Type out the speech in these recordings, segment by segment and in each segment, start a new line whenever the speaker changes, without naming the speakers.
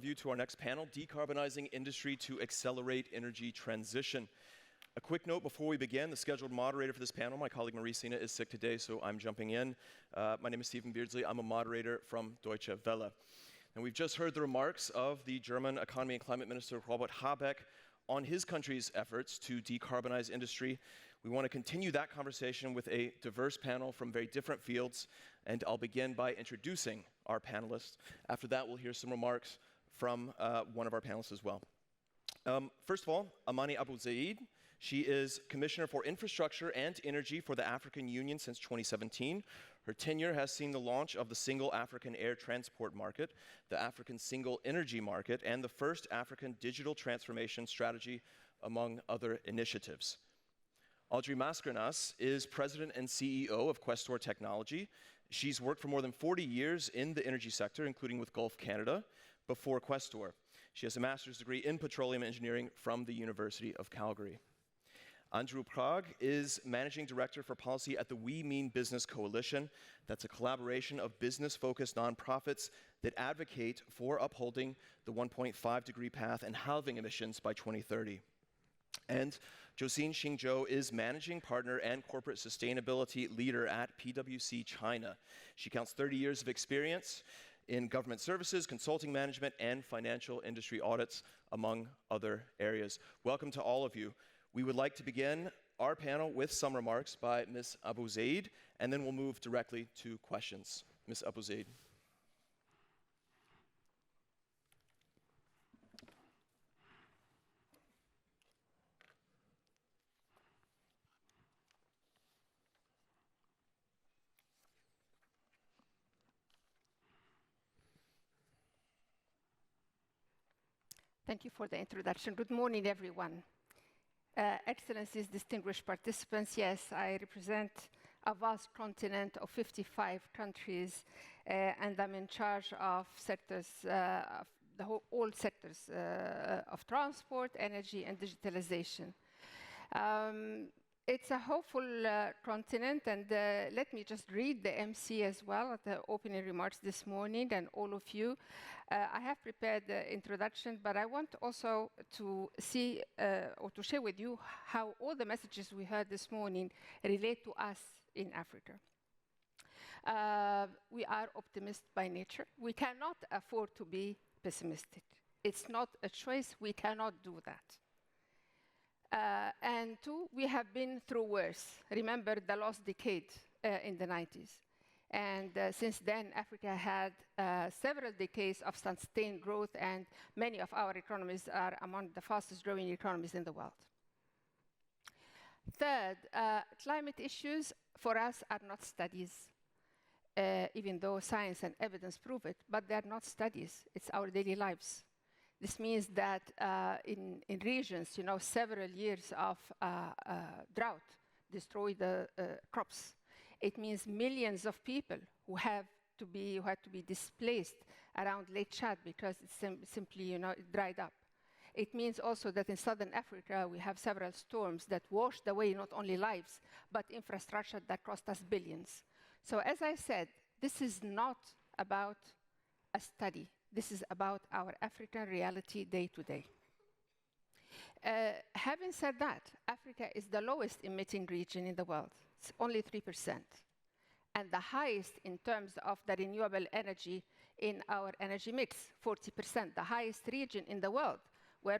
You to our next panel, Decarbonizing Industry to Accelerate Energy Transition. A quick note before we begin, the scheduled moderator for this panel, my colleague Marie-Sina, is sick today, so I'm jumping in. My name is Stephen Beardsley. I'm a moderator from Deutsche Welle. And we've just heard the remarks of the German Economy and Climate Minister Robert Habeck on his country's efforts to decarbonize industry. We want to continue that conversation with a diverse panel from very different fields, and I'll begin by introducing our panelists. After that, we'll hear some remarks from one of our panelists as well. First of all, Amani Abou-Zeid. She is Commissioner for Infrastructure and Energy for the African Union since 2017. Her tenure has seen the launch of the Single African Air Transport Market, the African Single Energy Market, and the first African Digital Transformation Strategy, among other initiatives. Audrey Mascarenhas is President and CEO of Questor Technology. She's worked for more than 40 years in the energy sector, including with Gulf Canada, before Questor. She has a master's degree in petroleum engineering from the University of Calgary. Andrew Prague is Managing Director for Policy at the We Mean Business Coalition. That's a collaboration of business-focused nonprofits that advocate for upholding the 1.5-degree path and halving emissions by 2030. And Josine Xingzhou is Managing Partner and Corporate Sustainability Leader at PwC China. She counts 30 years of experience in government services, consulting management, and financial industry audits, among other areas. Welcome to all of you. We would like to begin our panel with some remarks by Ms. Abou-Zeid, and then we'll move directly to questions. Ms. Abou-Zeid.
Thank you for the introduction. Good morning, everyone. Excellencies, distinguished participants, yes, I represent a vast continent of 55 countries, and I'm in charge of sectors, all sectors of transport, energy, and digitalization. It's a hopeful continent, and let me just read the MC as well at the opening remarks this morning, and all of you. I have prepared the introduction, but I want also to see or to share with you how all the messages we heard this morning relate to us in Africa. We are optimists by nature. We cannot afford to be pessimistic. It's not a choice. We cannot do that. And two, we have been through worse. Remember the last decade in the 90s. And since then, Africa had several decades of sustained growth, and many of our economies are among the fastest growing economies in the world. Third, climate issues for us are not studies, even though science and evidence prove it, but they're not studies. It's our daily lives. This means that in regions, several years of drought destroy the crops. It means millions of people who had to be displaced around Lake Chad because it's simply, it dried up. It means also that in southern Africa, we have several storms that washed away not only lives, but infrastructure that cost us billions. So as I said, this is not about a study. This is about our African reality day to day. Having said that, Africa is the lowest emitting region in the world. It's only 3%. And the highest in terms of the renewable energy in our energy mix, 40%, the highest region in the world where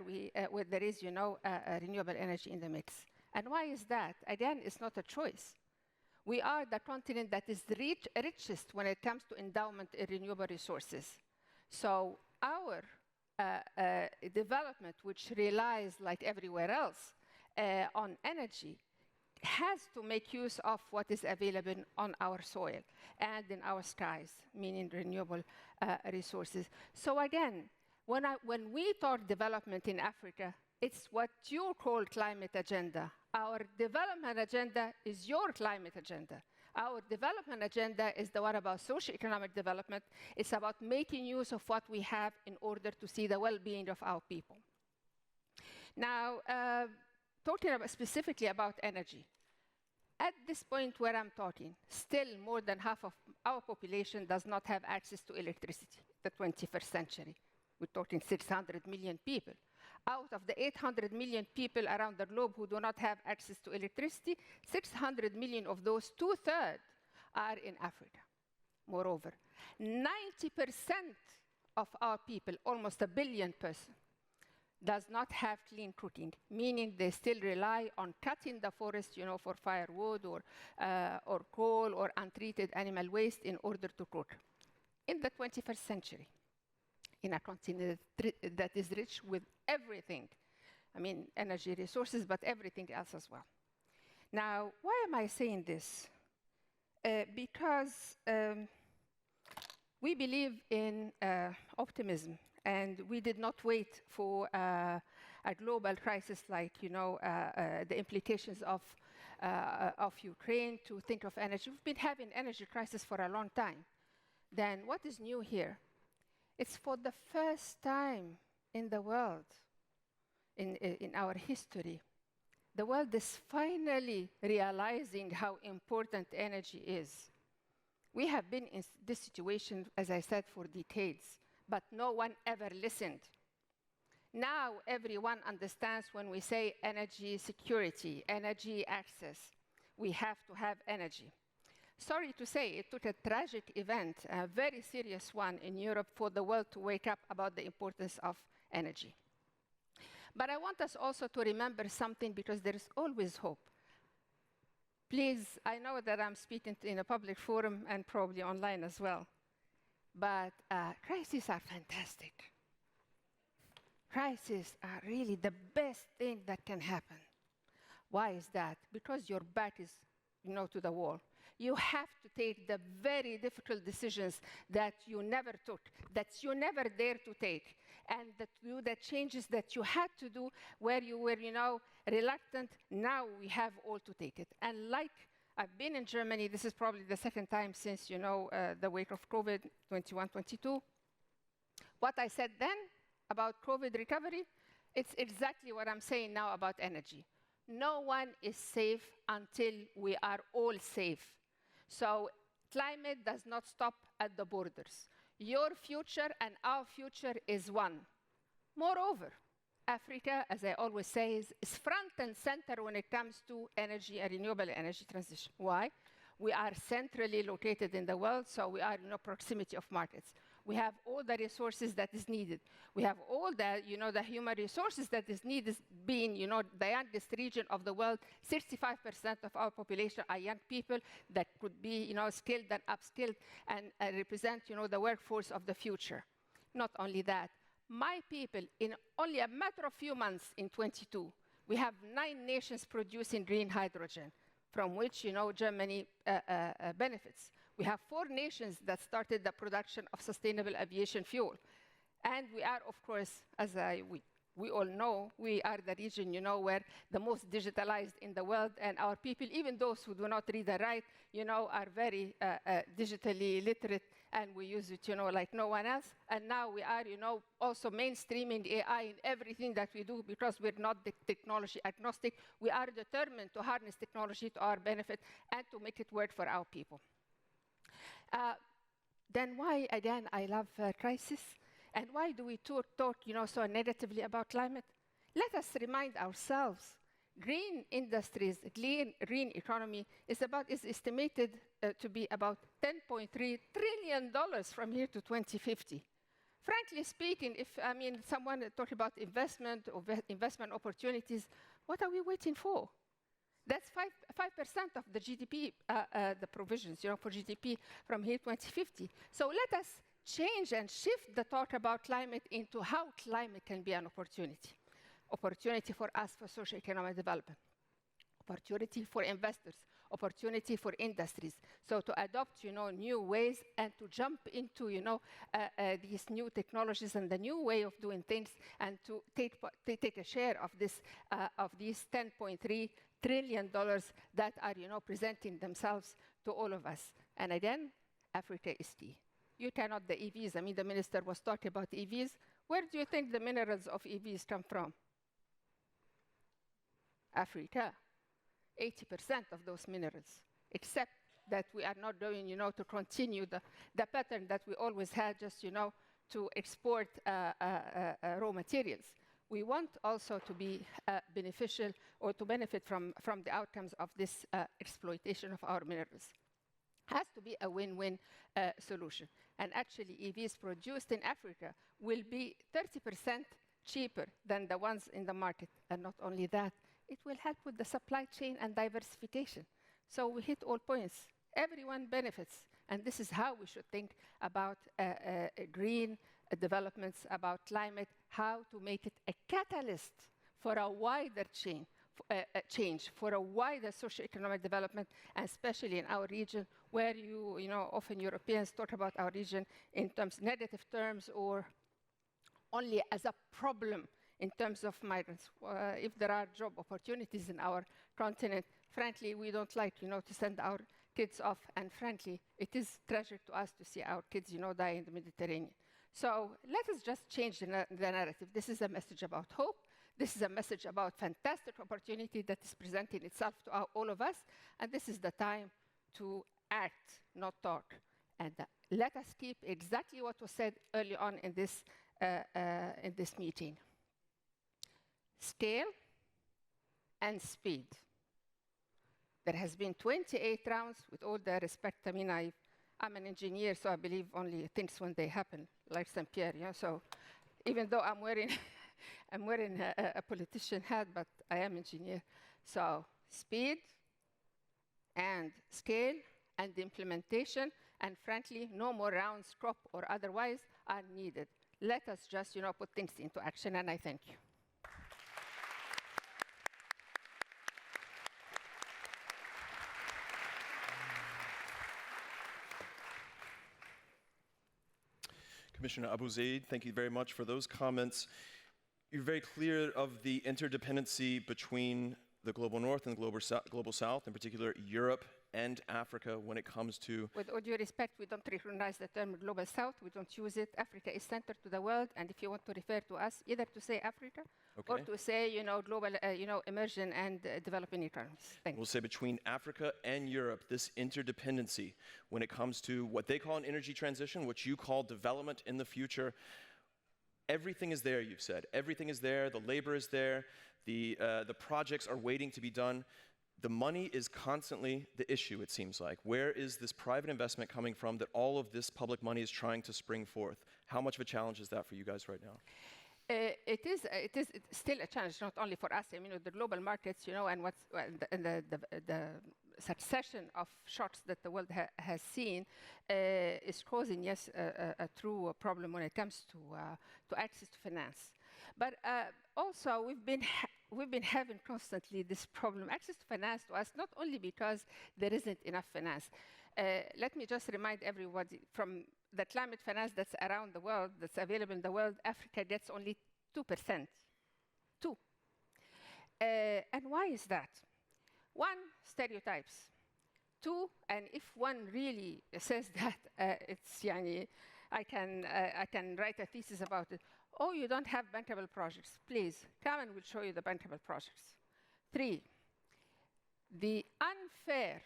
there is, renewable energy in the mix. And why is that? Again, it's not a choice. We are the continent that is the richest when it comes to endowment in renewable resources. So our development, which relies, like everywhere else, on energy, has to make use of what is available on our soil and in our skies, meaning renewable resources. So again, when we talk development in Africa, it's what you call climate agenda. Our development agenda is your climate agenda. Our development agenda is the one about socioeconomic development. It's about making use of what we have in order to see the well-being of our people. Now, talking specifically about energy. At this point where I'm talking, still more than half of our population does not have access to electricity, the 21st century. We're talking 600 million people. Out of the 800 million people around the globe who do not have access to electricity, 600 million of those, 2/3, are in Africa. Moreover, 90% of our people, almost 1 billion persons, does not have clean cooking, meaning they still rely on cutting the forest, for firewood or coal or untreated animal waste in order to cook. In the 21st century, in a continent that is rich with everything, energy resources, but everything else as well. Now, why am I saying this? Because we believe in optimism, and we did not wait for a global crisis like, the implications of Ukraine to think of energy. We've been having energy crisis for a long time. Then what is new here? It's for the first time in the world, in our history, the world is finally realizing how important energy is. We have been in this situation, as I said, for decades, but no one ever listened. Now everyone understands when we say energy security, energy access, we have to have energy. Sorry to say, it took a tragic event, a very serious one in Europe, for the world to wake up about the importance of energy. But I want us also to remember something, because there is always hope. Please, I know that I'm speaking in a public forum and probably online as well, but crises are fantastic. Crises are really the best thing that can happen. Why is that? Because your back is, to the wall. You have to take the very difficult decisions that you never took, that you never dared to take, and that do the changes that you had to do where you were, reluctant. Now we have all to take it. And like I've been in Germany, this is probably the second time since, the wake of COVID, 21-22. What I said then about COVID recovery, it's exactly what I'm saying now about energy. No one is safe until we are all safe. So climate does not stop at the borders. Your future and our future is one. Moreover, Africa, as I always say, is front and center when it comes to energy and renewable energy transition. Why? We are centrally located in the world, so we are in proximity of markets. We have all the resources that is needed. We have all the, the human resources that is needed, being, the youngest region of the world. 65% of our population are young people that could be, skilled and upskilled and represent, the workforce of the future. Not only that, my people, in only a matter of few months in 22, we have 9 nations producing green hydrogen, from which, Germany benefits. We have 4 nations that started the production of sustainable aviation fuel. And we are, of course, as we all know, we are the region, where the most digitalized in the world, and our people, even those who do not read and write, are very digitally literate, and we use it, like no one else. And now we are, also mainstreaming AI in everything that we do, because we're not technology agnostic. We are determined to harness technology to our benefit and to make it work for our people. Then why, again, I love crisis? And why do we talk so negatively about climate? Let us remind ourselves, green industries, green economy is estimated to be about $10.3 trillion from here to 2050. Frankly speaking, if someone talk about investment or investment opportunities, what are we waiting for? That's 5% of the GDP, the provisions, for GDP from here 2050. So let us change and shift the talk about climate into how climate can be an opportunity. Opportunity for us for socio-economic development. Opportunity for investors. Opportunity for industries. So to adopt, new ways and to jump into, these new technologies and the new way of doing things, and to take a share of this, of these $10.3 trillion that are, presenting themselves to all of us. And again, Africa is key. You cannot, the EVs, the minister was talking about EVs. Where do you think the minerals of EVs come from? Africa. 80% of those minerals, except that we are not going, to continue the pattern that we always had, just, to export raw materials. We want also to be beneficial or to benefit from the outcomes of this exploitation of our minerals. Has to be a win-win solution. And actually, EVs produced in Africa will be 30% cheaper than the ones in the market. And not only that, it will help with the supply chain and diversification. So we hit all points. Everyone benefits. And this is how we should think about green developments, about climate, how to make it a catalyst for a wider change, for a wider socioeconomic development, and especially in our region, where often Europeans talk about our region in terms, negative terms, or only as a problem in terms of migrants. If there are job opportunities in our continent, frankly, we don't like, to send our kids off. And frankly, it is treasure to us to see our kids, die in the Mediterranean. So let us just change the narrative. This is a message about hope. This is a message about fantastic opportunity that is presenting itself to all of us. And this is the time to act, not talk. And let us keep exactly what was said early on in this meeting. Scale and speed. There has been 28 rounds, with all the respect. I mean, I'm an engineer, so I believe only things when they happen, like St. Pierre. So even though I'm wearing a politician hat, but I am engineer. So speed and scale and implementation, and frankly, no more rounds, crop or otherwise, are needed. Let us just, put things into action, and I thank you.
Commissioner Abou-Zeid, thank you very much for those comments. You're very clear of the interdependency between the global north and the global south, in particular Europe and Africa, when it comes to...
With all due respect, we don't recognize the term global south. We don't use it. Africa is centered to the world, and if you want to refer to us, either to say Africa or to say, global, emerging and developing economies. Thank you.
We'll say between Africa and Europe, this interdependency when it comes to what they call an energy transition, what you call development in the future. Everything is there, you've said. Everything is there. The labor is there. The projects are waiting to be done. The money is constantly the issue, it seems like. Where is this private investment coming from that all of this public money is trying to spring forth? How much of a challenge is that for you guys right now?
It is still a challenge, not only for us. I mean, the global markets, and the succession of shocks that the world has seen is causing, yes, a true problem when it comes to access to finance. But also, we've been having constantly this problem, access to finance to us, not only because there isn't enough finance. Let me just remind everybody, from the climate finance that's around the world, that's available in the world, Africa gets only 2%. 2. And why is that? 1, stereotypes. 2, and if one really says that, I can write a thesis about it. Oh, you don't have bankable projects. Please, come and we'll show you the bankable projects. 3, the unfair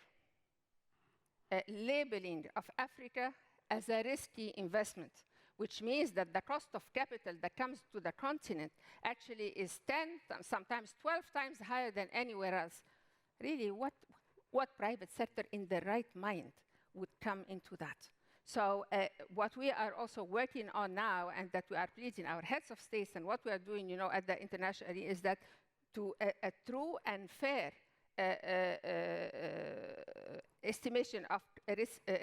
labeling of Africa as a risky investment, which means that the cost of capital that comes to the continent actually is 10, sometimes 12 times higher than anywhere else. Really, what private sector in the right mind would come into that? So what we are also working on now, and that we are pleasing our heads of states, and what we are doing, at the international area, is that to a true and fair estimation of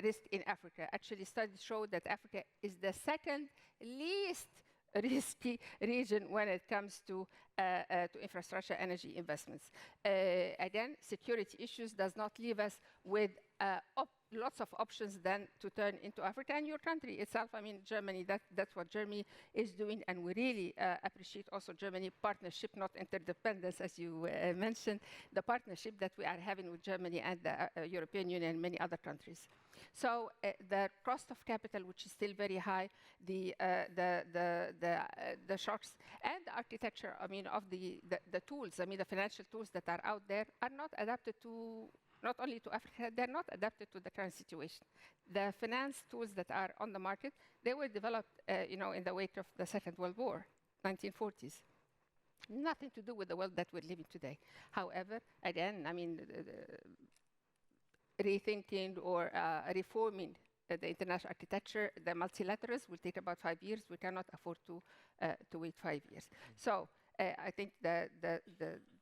risk in Africa. Actually, studies show that Africa is the second least risky region when it comes to infrastructure energy investments. Again, security issues does not leave us with lots of options than to turn into Africa. And your country itself, I mean, Germany, that's what Germany is doing, and we really appreciate also Germany partnership, not interdependence, as you mentioned, the partnership that we are having with Germany and the European Union and many other countries. So the cost of capital, which is still very high, the shocks, and the architecture, I mean, of the tools, I mean, the financial tools that are out there are not adapted to not only to Africa, they're not adapted to the current situation. The finance tools that are on the market, they were developed, in the wake of the Second World War, 1940s. Nothing to do with the world that we're living today. However, again, I mean, rethinking or reforming the international architecture, the multilaterals will take about 5 years. We cannot afford to wait 5 years. So I think the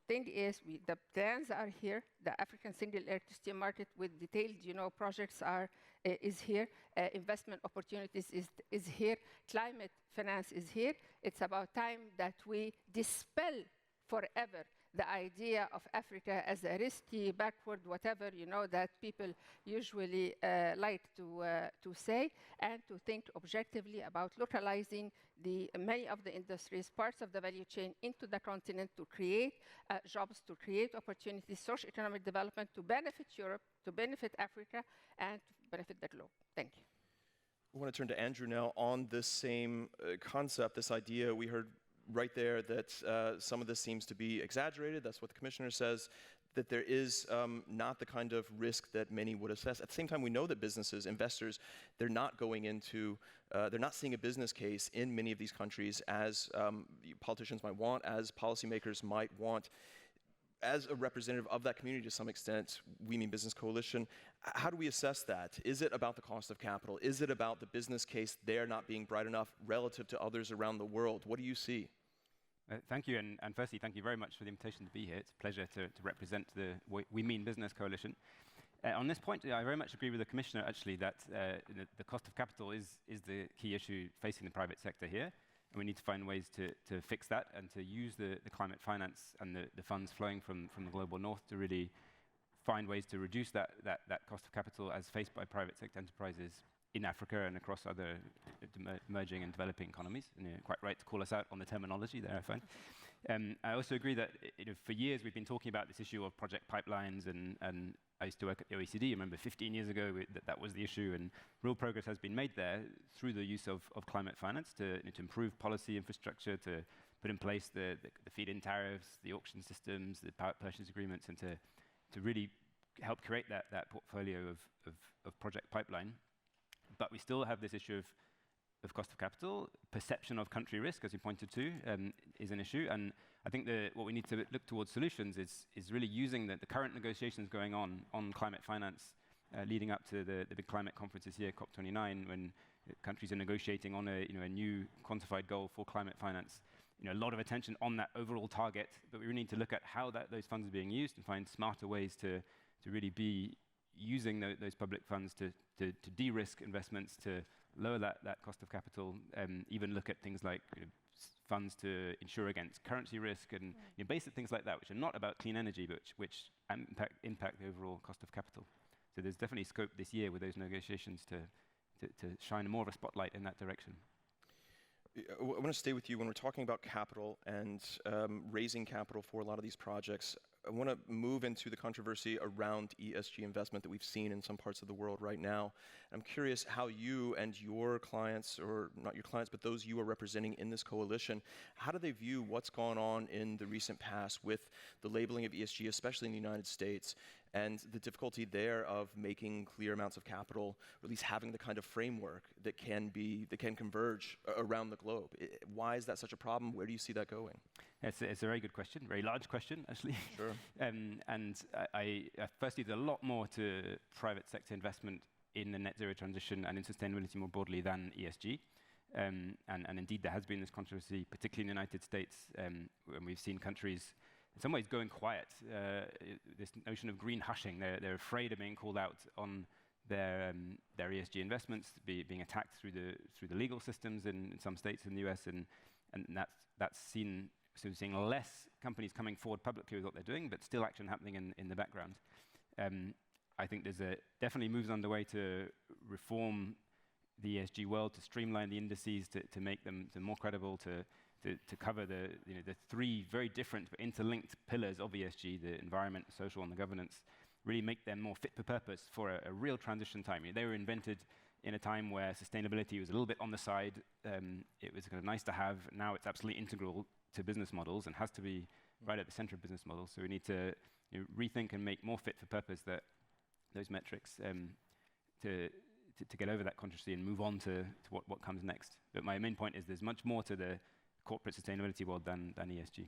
thing is, the plans are here. The African single electricity market with detailed, projects is here. Investment opportunities is here. Climate finance is here. It's about time that we dispel forever the idea of Africa as a risky, backward, whatever, that people usually like to say, and to think objectively about localizing many of the industries, parts of the value chain into the continent to create jobs, to create opportunities, socio-economic development, to benefit Europe, to benefit Africa, and to benefit the globe. Thank you.
I want to turn to Andrew now on this same concept, this idea. We heard right there that some of this seems to be exaggerated. That's what the commissioner says, that there is not the kind of risk that many would assess. At the same time, we know that businesses, investors, they're not going into, they're not seeing a business case in many of these countries as politicians might want, as policymakers might want. As a representative of that community to some extent, We Mean Business Coalition, how do we assess that? Is it about the cost of capital? Is it about the business case there not being bright enough relative to others around the world? What do you see?
Thank you, and firstly, thank you very much for the invitation to be here. It's a pleasure to represent the We Mean Business Coalition. On this point, I very much agree with the Commissioner, actually, that the cost of capital is the key issue facing the private sector here, and we need to find ways to fix that and to use the climate finance and the funds flowing from the global north to really find ways to reduce that cost of capital as faced by private sector enterprises in Africa and across other emerging and developing economies. And you're quite right to call us out on the terminology there, I find. I also agree that for years we've been talking about this issue of project pipelines, and I used to work at the OECD. I remember 15 years ago that was the issue, and real progress has been made there through the use of climate finance to improve policy infrastructure, to put in place the feed-in tariffs, the auction systems, the power purchase agreements, and to really help create that portfolio of project pipeline. But we still have this issue of cost of capital. Perception of country risk, as you pointed to, is an issue. And I think what we need to look towards solutions is really using the current negotiations going on climate finance, leading up to the big climate conferences here, COP29, when countries are negotiating on a new quantified goal for climate finance. A lot of attention on that overall target, but we really need to look at how those funds are being used and find smarter ways to really be using those public funds to de-risk investments, to lower that cost of capital, even look at things like funds to insure against currency risk and basic things like that, which are not about clean energy, but which impact the overall cost of capital. So there's definitely scope this year with those negotiations to shine more of a spotlight in that direction.
I want to stay with you when we're talking about capital and raising capital for a lot of these projects. I want to move into the controversy around ESG investment that we've seen in some parts of the world right now. I'm curious how you and your clients, or not your clients, but those you are representing in this coalition, how do they view what's gone on in the recent past with the labeling of ESG, especially in the United States, and the difficulty there of making clear amounts of capital, or at least having the kind of framework that can converge around the globe? Why is that such a problem? Where do you see that going?
It's a very good question, very large question, actually.
Sure.
And I firstly, there's a lot more to private sector investment in the net zero transition and in sustainability more broadly than ESG. And indeed, there has been this controversy, particularly in the United States, when we've seen countries in some ways going quiet. This notion of green hushing, they're afraid of being called out on their ESG investments, being attacked through the legal systems in some states in the US, and that's seen. So we're seeing less companies coming forward publicly with what they're doing, but still action happening in the background. I think there's definitely moves underway to reform the ESG world, to streamline the indices, to make them more credible, to cover the three very different but interlinked pillars of ESG: the environment, the social, and the governance. Really make them more fit for purpose for a real transition time. They were invented in a time where sustainability was a little bit on the side. It was kind of nice to have. Now it's absolutely integral to business models and has to be right at the center of business models. So we need to rethink and make more fit for purpose those metrics to get over that controversy and move on to what comes next. But my main point is there's much more to the corporate sustainability world than ESG.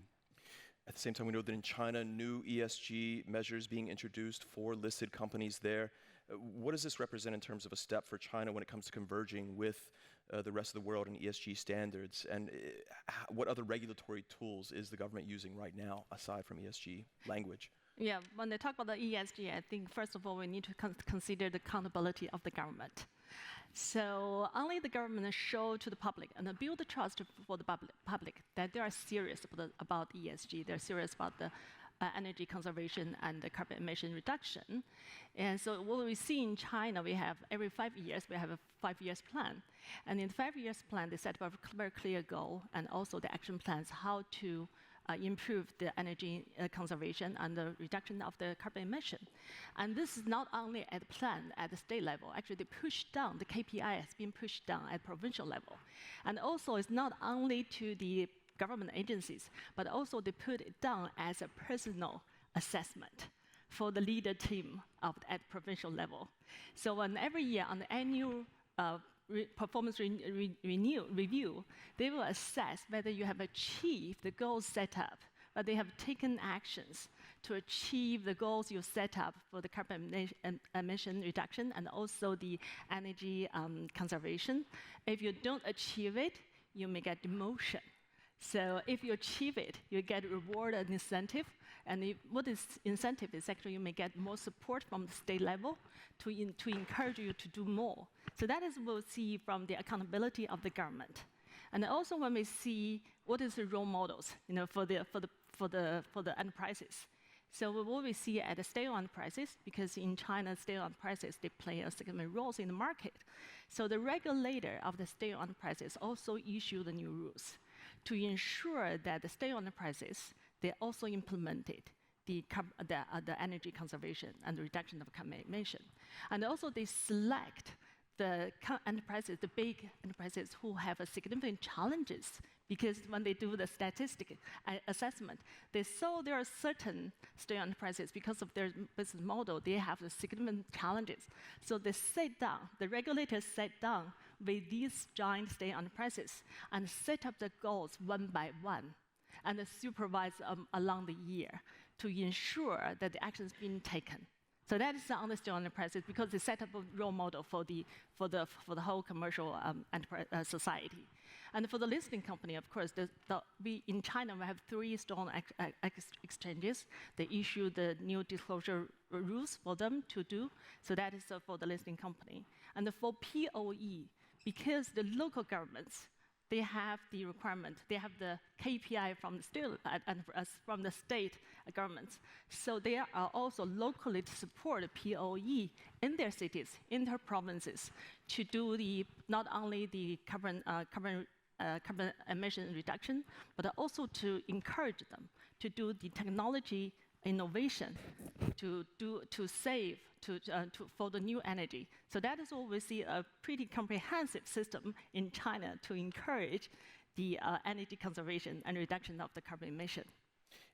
At the same time, we know that in China, new ESG measures being introduced for listed companies there. What does this represent in terms of a step for China when it comes to converging with the rest of the world in ESG standards? And what other regulatory tools is the government using right now, aside from ESG language?
Yeah, when they talk about the ESG, I think first of all we need to consider the accountability of the government. So only the government show to the public and build the trust for the public that they are serious about ESG. They're serious about the energy conservation and the carbon emission reduction. And so what we see in China, we have every 5 years, we have a 5-year plan. And in the 5-year plan, they set up a very clear goal and also the action plans how to improve the energy conservation and the reduction of the carbon emission. And this is not only at the plan at the state level, actually they push down, the KPI has been pushed down at provincial level. And also it's not only to the government agencies, but also they put it down as a personal assessment for the leader team at provincial level. So when every year on the annual performance review, they will assess whether you have achieved the goals set up, but they have taken actions to achieve the goals you set up for the carbon emission reduction and also the energy conservation. If you don't achieve it, you may get demotion. So if you achieve it, you get reward and incentive. And what is incentive is actually you may get more support from the state level to encourage you to do more. So that is what we see from the accountability of the government. And also when we see what is the role models, for the enterprises. So what we see at the state-owned enterprises, because in China, state-owned enterprises, they play a significant role in the market. So the regulator of the state-owned enterprises also issue the new rules to ensure that the state-owned enterprises, they also implemented the energy conservation and the reduction of carbon emission. And also they select the enterprises, the big enterprises who have significant challenges, because when they do the statistic assessment, they saw there are certain state-owned enterprises, because of their business model, they have significant challenges. So they sat down, the regulators sat down with these giant state-owned enterprises and set up the goals one by one and supervise along the year to ensure that the action is being taken. So that is on the state-owned enterprises because they set up a role model for the whole commercial society. And for the listing company, of course, in China we have 3 stock exchanges. They issue the new disclosure rules for them to do. So that is for the listing company. And for POE, because the local governments, they have the requirement, they have the KPI from the state governments. So they are also locally to support POE in their cities, in their provinces, to do not only the carbon emission reduction, but also to encourage them to do the technology innovation, to save, for the new energy. So that is what we see a pretty comprehensive system in China to encourage the energy conservation and reduction of the carbon emission.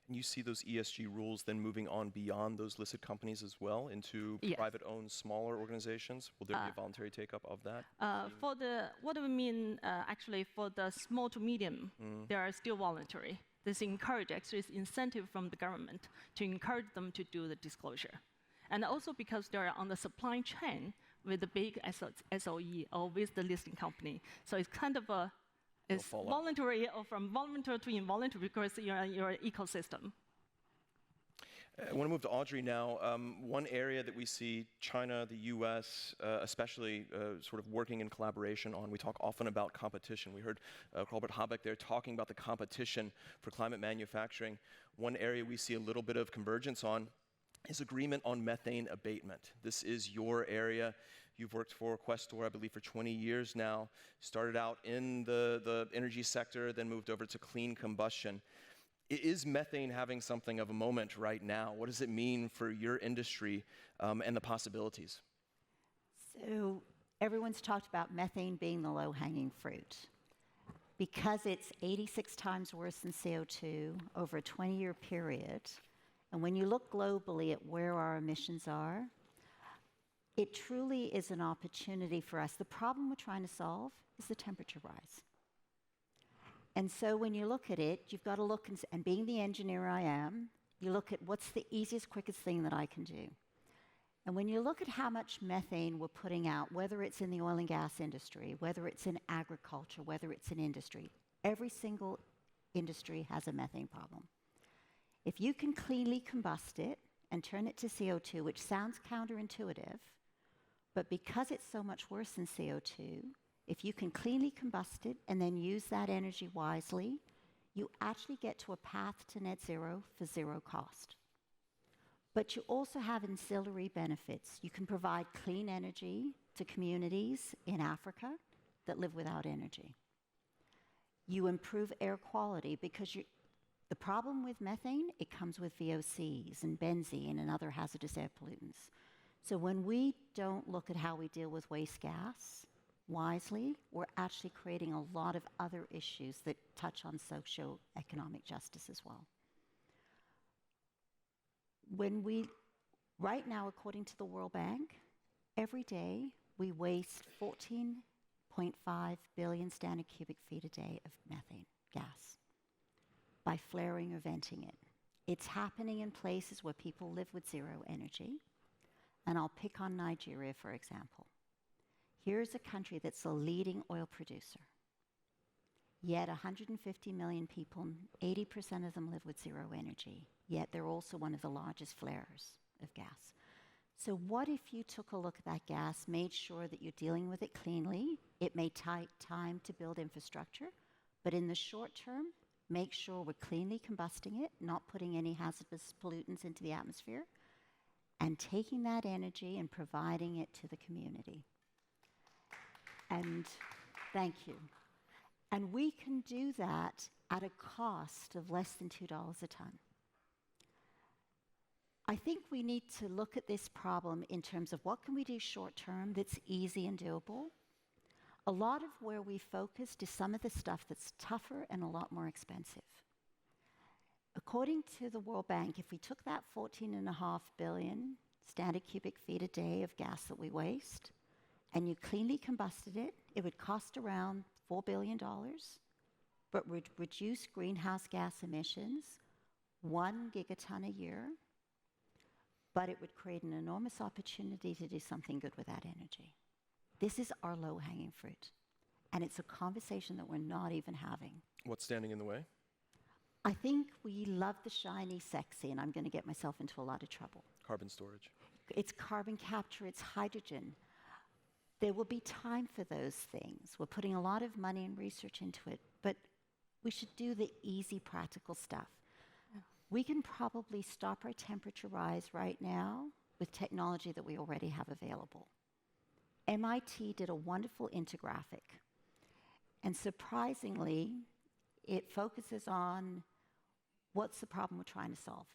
And you see those ESG rules then moving on beyond those listed companies as well into
Yes.
private-owned smaller organizations? Will there be a voluntary take-up of that?
What do we mean, actually, for the small to medium, they are still voluntary. This encourage, actually, is incentive from the government to encourage them to do the disclosure. And also because they are on the supply chain with the big SOE or with the listing company. So it's kind of it's voluntary or from voluntary to involuntary because you're an ecosystem.
I want to move to Audrey now. One area that we see China, the US, especially sort of working in collaboration on, we talk often about competition. We heard Robert Habeck there talking about the competition for climate manufacturing. One area we see a little bit of convergence on is agreement on methane abatement. This is your area. You've worked for Questor, I believe, for 20 years now. Started out in the energy sector, then moved over to clean combustion. Is methane having something of a moment right now? What does it mean for your industry and the possibilities?
So everyone's talked about methane being the low-hanging fruit. Because it's 86 times worse than CO2 over a 20-year period, And when you look globally at where our emissions are, it truly is an opportunity for us. The problem we're trying to solve is the temperature rise. And so when you look at it, you've got to look, and being the engineer I am, you look at what's the easiest, quickest thing that I can do. And when you look at how much methane we're putting out, whether it's in the oil and gas industry, whether it's in agriculture, whether it's in industry, every single industry has a methane problem. If you can cleanly combust it and turn it to CO2, which sounds counterintuitive, but because it's so much worse than CO2, if you can cleanly combust it and then use that energy wisely, you actually get to a path to net zero for zero cost. But you also have ancillary benefits. You can provide clean energy to communities in Africa that live without energy. You improve air quality because the problem with methane, it comes with VOCs and benzene and other hazardous air pollutants. So when we don't look at how we deal with waste gas wisely, we're actually creating a lot of other issues that touch on socio-economic justice as well. Right now, according to the World Bank, every day we waste 14.5 billion standard cubic feet a day of methane gas by flaring or venting it. It's happening in places where people live with zero energy. And I'll pick on Nigeria, for example. Here's a country that's a leading oil producer. Yet 150 million people, 80% of them live with zero energy. Yet they're also one of the largest flarers of gas. So what if you took a look at that gas, made sure that you're dealing with it cleanly? It may take time to build infrastructure, but in the short term, make sure we're cleanly combusting it, not putting any hazardous pollutants into the atmosphere, and taking that energy and providing it to the community. And thank you. And we can do that at a cost of less than $2 a ton. I think we need to look at this problem in terms of what can we do short term that's easy and doable. A lot of where we focused is some of the stuff that's tougher and a lot more expensive. According to the World Bank, if we took that 14.5 billion standard cubic feet a day of gas that we waste, and you cleanly combusted it, it would cost around $4 billion, but would reduce greenhouse gas emissions 1 gigaton a year, but it would create an enormous opportunity to do something good with that energy. This is our low-hanging fruit, and it's a conversation that we're not even having.
What's standing in the way?
I think we love the shiny, sexy, and I'm going to get myself into a lot of trouble.
Carbon storage.
It's carbon capture, it's hydrogen. There will be time for those things. We're putting a lot of money and research into it, but we should do the easy, practical stuff. Yeah. We can probably stop our temperature rise right now with technology that we already have available. MIT did a wonderful infographic, and surprisingly, it focuses on what's the problem we're trying to solve,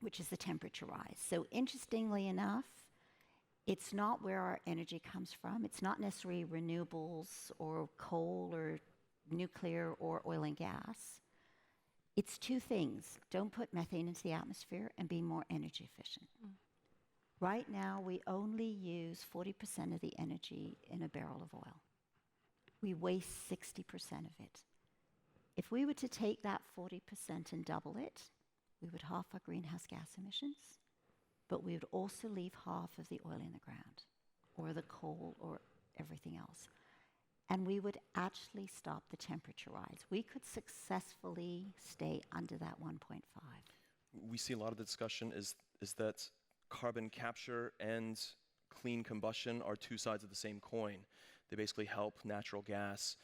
which is the temperature rise. So interestingly enough, it's not where our energy comes from. It's not necessarily renewables or coal or nuclear or oil and gas. It's two things. Don't put methane into the atmosphere and be more energy efficient. Right now, we only use 40% of the energy in a barrel of oil. We waste 60% of it. If we were to take that 40% and double it, we would halve our greenhouse gas emissions, but we would also leave half of the oil in the ground, or the coal, or everything else. And we would actually stop the temperature rise. We could successfully stay under that 1.5.
We see a lot of the discussion is that carbon capture and clean combustion are two sides of the same coin. They basically help natural gas.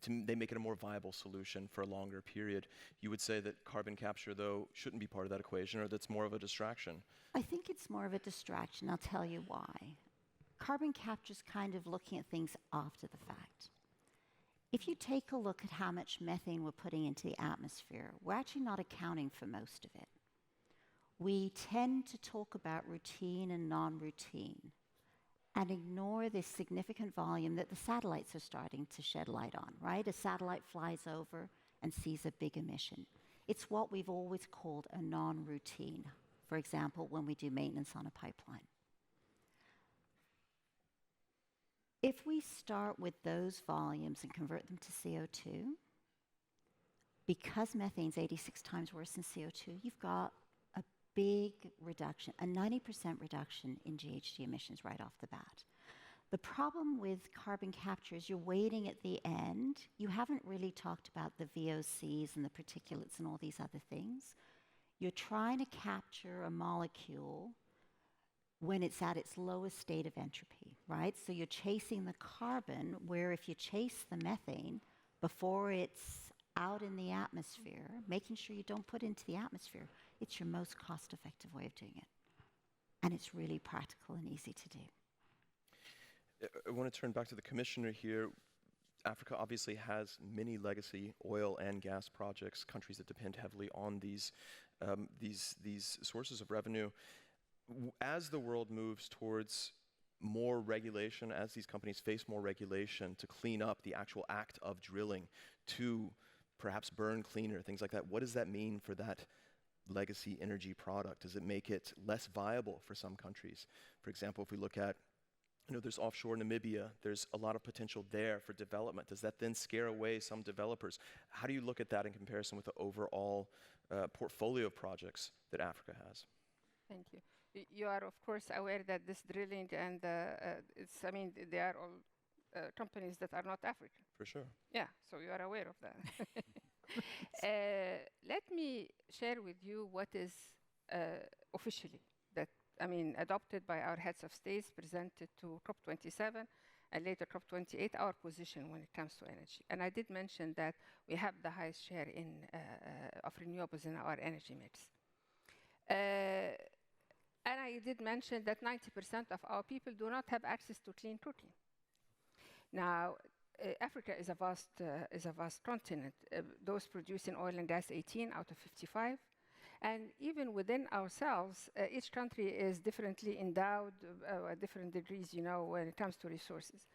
They make it a more viable solution for a longer period. You would say that carbon capture, though, shouldn't be part of that equation, or that's more of a distraction?
I think it's more of a distraction. I'll tell you why. Carbon capture is kind of looking at things after the fact. If you take a look at how much methane we're putting into the atmosphere, we're actually not accounting for most of it. We tend to talk about routine and non-routine, and ignore this significant volume that the satellites are starting to shed light on, right? A satellite flies over and sees a big emission. It's what we've always called a non-routine. For example, when we do maintenance on a pipeline. If we start with those volumes and convert them to CO2, because methane's 86 times worse than CO2, you've got a big reduction, a 90% reduction in GHG emissions right off the bat. The problem with carbon capture is you're waiting at the end. You haven't really talked about the VOCs and the particulates and all these other things. You're trying to capture a molecule when it's at its lowest state of entropy, right? So you're chasing the carbon, where if you chase the methane before it's out in the atmosphere, making sure you don't put it into the atmosphere, it's your most cost-effective way of doing it. And it's really practical and easy to do.
I want to turn back to the commissioner here. Africa obviously has many legacy oil and gas projects, countries that depend heavily on these sources of revenue. As the world moves towards more regulation, as these companies face more regulation to clean up the actual act of drilling, to perhaps burn cleaner, things like that, what does that mean for that legacy energy product? Does it make it less viable for some countries? For example, if we look at, there's offshore Namibia, there's a lot of potential there for development. Does that then scare away some developers? How do you look at that in comparison with the overall portfolio of projects that Africa has?
Thank you. You are, of course, aware that this drilling and they are all companies that are not African.
For sure.
Yeah, so you are aware of that. Let me share with you what is officially adopted by our heads of states, presented to COP27 and later COP28, our position when it comes to energy. And I did mention that we have the highest share of renewables in our energy mix. And I did mention that 90% of our people do not have access to clean cooking. Now, Africa is a vast continent. Those producing oil and gas, 18 out of 55. And even within ourselves, each country is differently endowed at different degrees, when it comes to resources.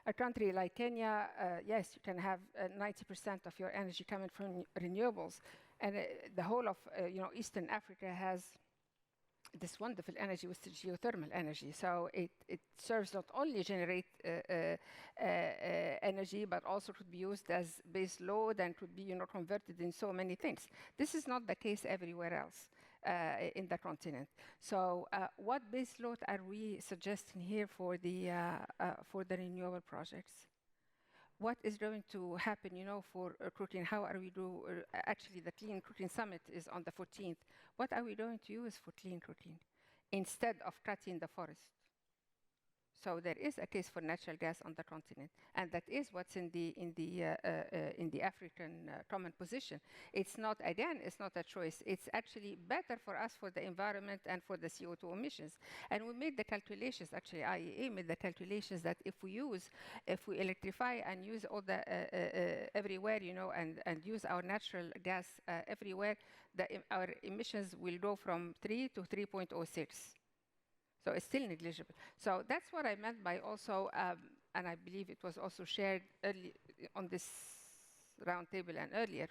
A country like Kenya, yes, you can have 90% of your energy coming from renewables. And the whole of Eastern Africa has this wonderful energy with geothermal energy. So it serves not only generate energy, but also could be used as base load and could be converted in so many things. This is not the case everywhere else in the continent. So what base load are we suggesting here for the renewable projects? What is going to happen, for cooking? How are we actually, the Clean Cooking Summit is on the 14th. What are we going to use for clean cooking instead of cutting the forest? So there is a case for natural gas on the continent, and that is what's in the African common position. It's not a choice. It's actually better for us, for the environment and for the CO2 emissions. And we made the calculations. Actually, IEA made the calculations that if we electrify and use all the everywhere, and use our natural gas everywhere, our emissions will go from 3 to 3.06. So it's still negligible. So that's what I meant by also, and I believe it was also shared early on this roundtable and earlier,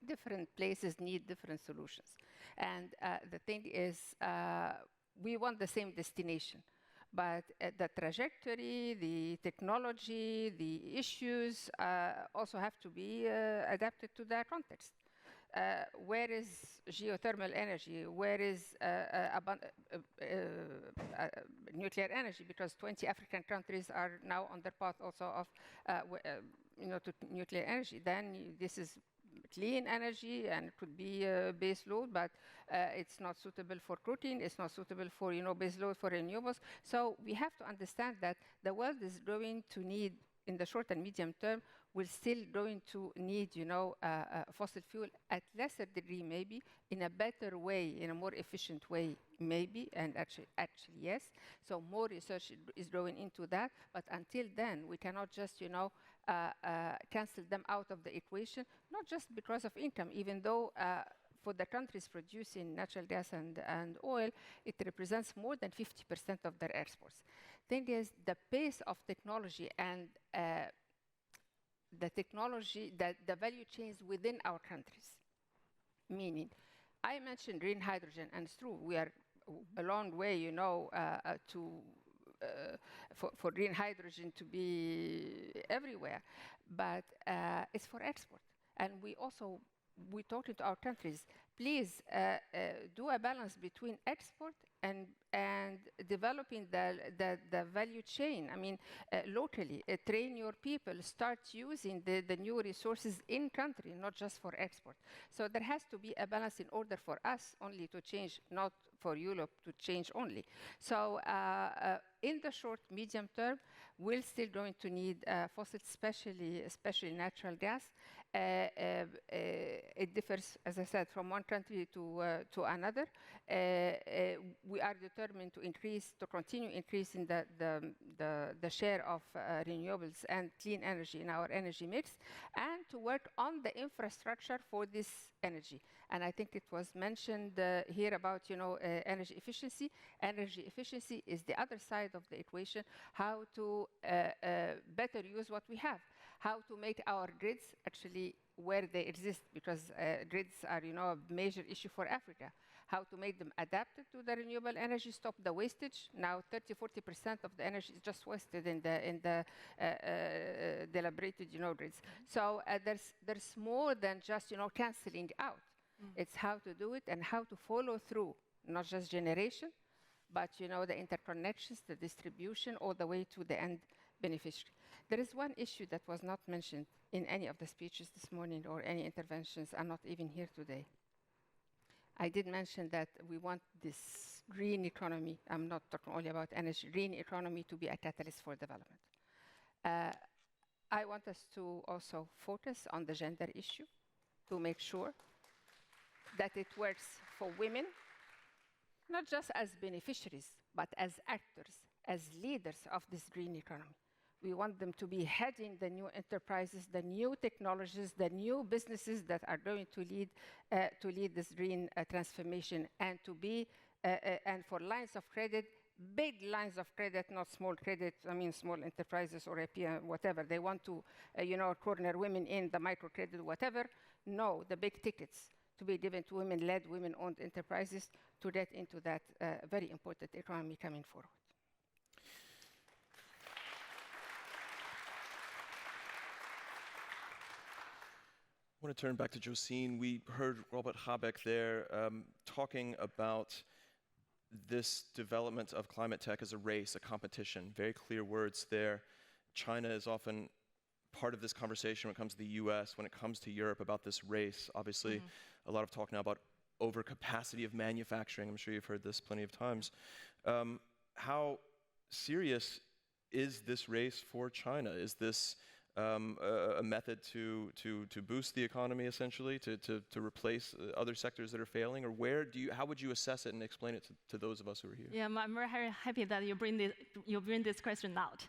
different places need different solutions. And the thing is, we want the same destination, but the trajectory, the technology, the issues also have to be adapted to their context. Where is geothermal energy? Where is nuclear energy? Because 20 African countries are now on the path also of to nuclear energy. Then this is clean energy and it could be base load, but it's not suitable for cooking. It's not suitable for base load for renewables. So we have to understand that the world is going to need, in the short and medium term, we're still going to need, fossil fuel at lesser degree, maybe, in a better way, in a more efficient way, maybe, and actually yes. So more research is going into that, but until then, we cannot just, cancel them out of the equation, not just because of income, even though for the countries producing natural gas and oil, it represents more than 50% of their exports. Thing is, the pace of technology and the value chains within our countries meaning. I mentioned green hydrogen, and it's true, we are a long way, you know, for green hydrogen to be everywhere, but it's for export. And we talking to our countries, please do a balance between export and developing the value chain. I mean, locally, train your people, start using the new resources in country, not just for export. So there has to be a balance in order for us only to change, not for Europe to change only. So in the short, medium term, we're still going to need fossils, especially natural gas. It differs, as I said, from one country to another. We are determined to continue increasing the share of renewables and clean energy in our energy mix, and to work on the infrastructure for this energy. And I think it was mentioned here about, you know, energy efficiency. Energy efficiency is the other side of the equation, how to better use what we have, how to make our grids actually where they exist, because grids are, you know, a major issue for Africa. How to make them adapted to the renewable energy, stop the wastage. Now 30–40% of the energy is just wasted in the deliberated, you know, grids. So there's more than just, you know, canceling out. It's how to do it and how to follow through, not just generation, but, you know, the interconnections, the distribution, all the way to the end beneficiary. There is one issue that was not mentioned in any of the speeches this morning or any interventions, and not even here today. I did mention that we want this green economy, I'm not talking only about energy, green economy to be a catalyst for development. I want us to also focus on the gender issue to make sure that it works for women, not just as beneficiaries, but as actors, as leaders of this green economy. We want them to be heading the new enterprises, the new technologies, the new businesses that are going to lead this green transformation, and to be and for lines of credit, big lines of credit, not small credit. I mean, small enterprises or API, whatever they want to, you know, corner women in the microcredit, whatever. No, the big tickets to be given to women-led, women-owned enterprises to get into that very important economy coming forward.
I want to turn back to Josine. We heard Robert Habeck there talking about this development of climate tech as a race, a competition. Very clear words there. China is often part of this conversation when it comes to the US, when it comes to Europe, about this race. Obviously, a lot of talk now about overcapacity of manufacturing. I'm sure you've heard this plenty of times. How serious is this race for China? Is this a method to boost the economy, essentially, to replace other sectors that are failing? Or how would you assess it and explain it to those of us who are here?
Yeah, I'm very happy that you bring this question out,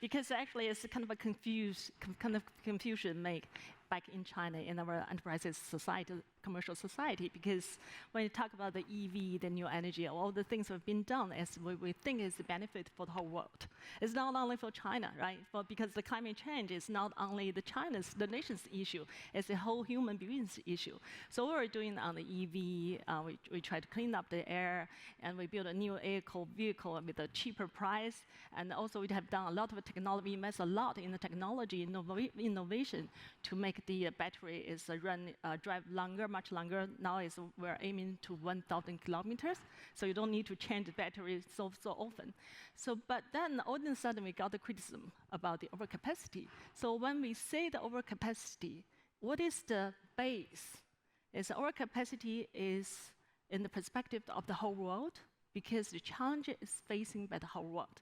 because actually it's kind of a confusion made back in China in our enterprises society, commercial society, because when you talk about the EV, the new energy, all the things that have been done, as we think is the benefit for the whole world. It's not only for China, right? Because the climate change is not only the nation's issue, it's the whole human beings issue. So what we're doing on the EV, we try to clean up the air, and we build a new vehicle with a cheaper price, and also we have done a lot of technology, invest a lot in the technology innovation to make the battery drive longer, much longer. Now we're aiming to 1,000 kilometers, so you don't need to change the battery so often. But then all of a sudden we got the criticism about the overcapacity. So when we say the overcapacity, what is the base? Is overcapacity is in the perspective of the whole world, because the challenge is facing by the whole world,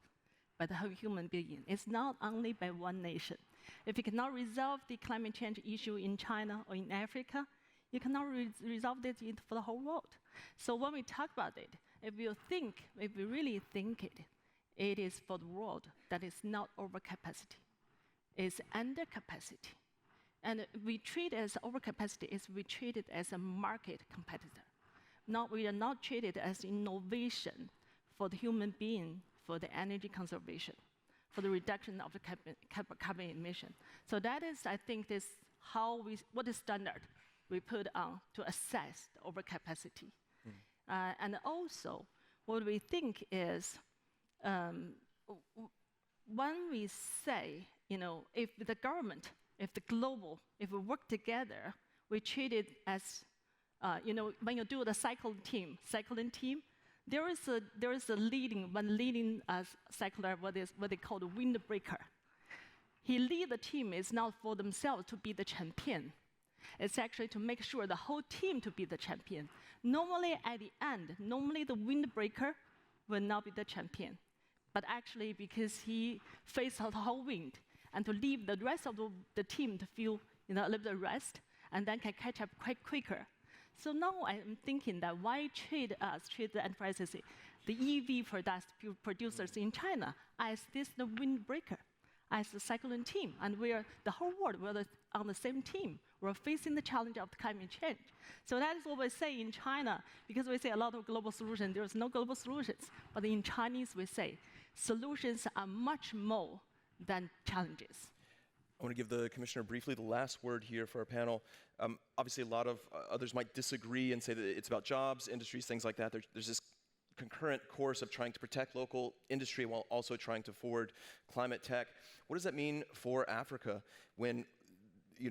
by the whole human being. It's not only by one nation. If you cannot resolve the climate change issue in China or in Africa, you cannot resolve it for the whole world. So when we talk about it, if we really think it is for the world that is not overcapacity, it's undercapacity. And we treat it as overcapacity, we treat it as a market competitor. We are not treated as innovation for the human being, for the energy conservation, for the reduction of the carbon emission. So that is, I think, what is standard we put on to assess the overcapacity. And also, what we think is, when we say, if the government, if the global, if we work together, we treat it as, when you do the cycling team, there is a leading cycler, what they call the windbreaker. He lead the team is not for themselves to be the champion. It's actually to make sure the whole team to be the champion. Normally, at the end, the windbreaker will not be the champion. But actually, because he faced the whole wind, and to leave the rest of the team to feel a little bit of rest, and then can catch up quite quicker. So now I'm thinking that why treat the enterprises, the EV producers in China, as the windbreaker, as the cycling team, and the whole world, we're on the same team. We're facing the challenge of climate change. So that is what we say in China, because we say a lot of global solutions, there's no global solutions. But in Chinese, we say solutions are much more than challenges.
I want to give the Commissioner briefly the last word here for our panel. Obviously, a lot of others might disagree and say that it's about jobs, industries, things like that. There's this concurrent course of trying to protect local industry while also trying to forward climate tech. What does that mean for Africa when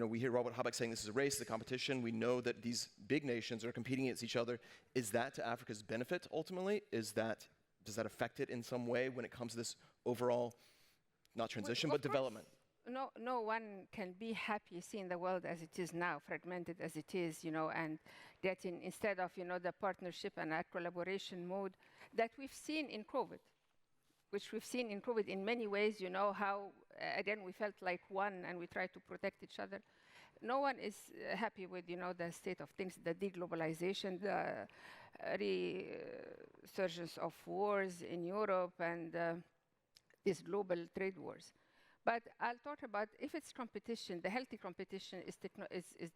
we hear Robert Habeck saying this is a race, the competition? We know that these big nations are competing against each other. Is that to Africa's benefit ultimately? Does that affect it in some way when it comes to this overall, not transition, but development?
No one can be happy seeing the world as it is now, fragmented as it is, and getting, instead of, the partnership and our collaboration mode that we've seen in COVID, which we've seen in COVID in many ways, how, again, we felt like one and we tried to protect each other. No one is happy with, the state of things, the deglobalization, the resurgence of wars in Europe, and these global trade wars. But I'll talk about, if it's competition, the healthy competition is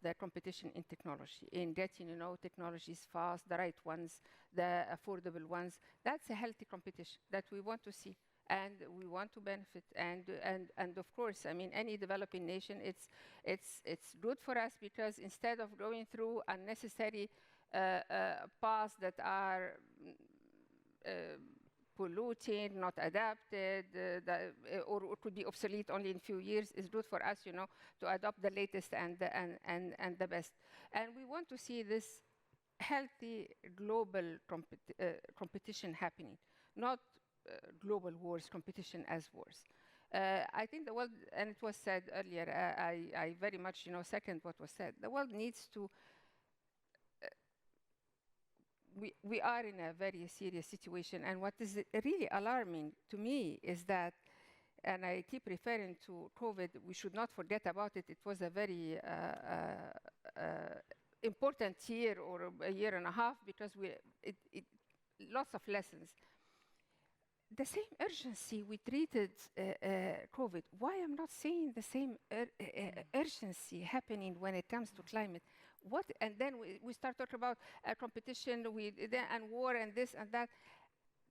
the competition in technology, in getting, technologies fast, the right ones, the affordable ones. That's a healthy competition that we want to see, and we want to benefit. And of course, I mean, any developing nation, it's good for us, because instead of going through unnecessary paths that are polluting, not adapted, or could be obsolete only in a few years, is good for us, to adopt the latest and the best. And we want to see this healthy global competition happening, not global wars, competition as wars. I think the world, and it was said earlier, I very much, second what was said. The world needs to. We are in a very serious situation, and what is really alarming to me is that, and I keep referring to COVID, we should not forget about it. It was a very important year, or a year and a half, because lots of lessons. The same urgency we treated COVID. Why I'm not seeing the same urgency happening when it comes to climate? And then we start talking about competition and war and this and that.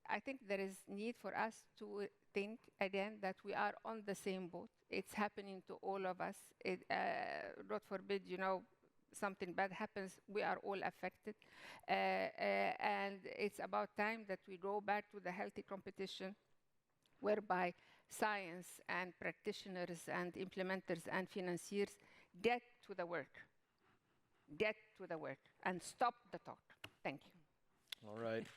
I think there is need for us to think again that we are on the same boat. It's happening to all of us. God forbid, something bad happens, we are all affected. And it's about time that we go back to the healthy competition, whereby science and practitioners and implementers and financiers get to the work. Get to the work and stop the talk. Thank you.
All right.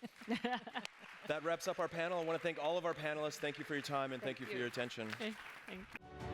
That wraps up our panel. I want to thank all of our panelists. Thank you for your time, and thank you for your attention.
Okay. Thank you.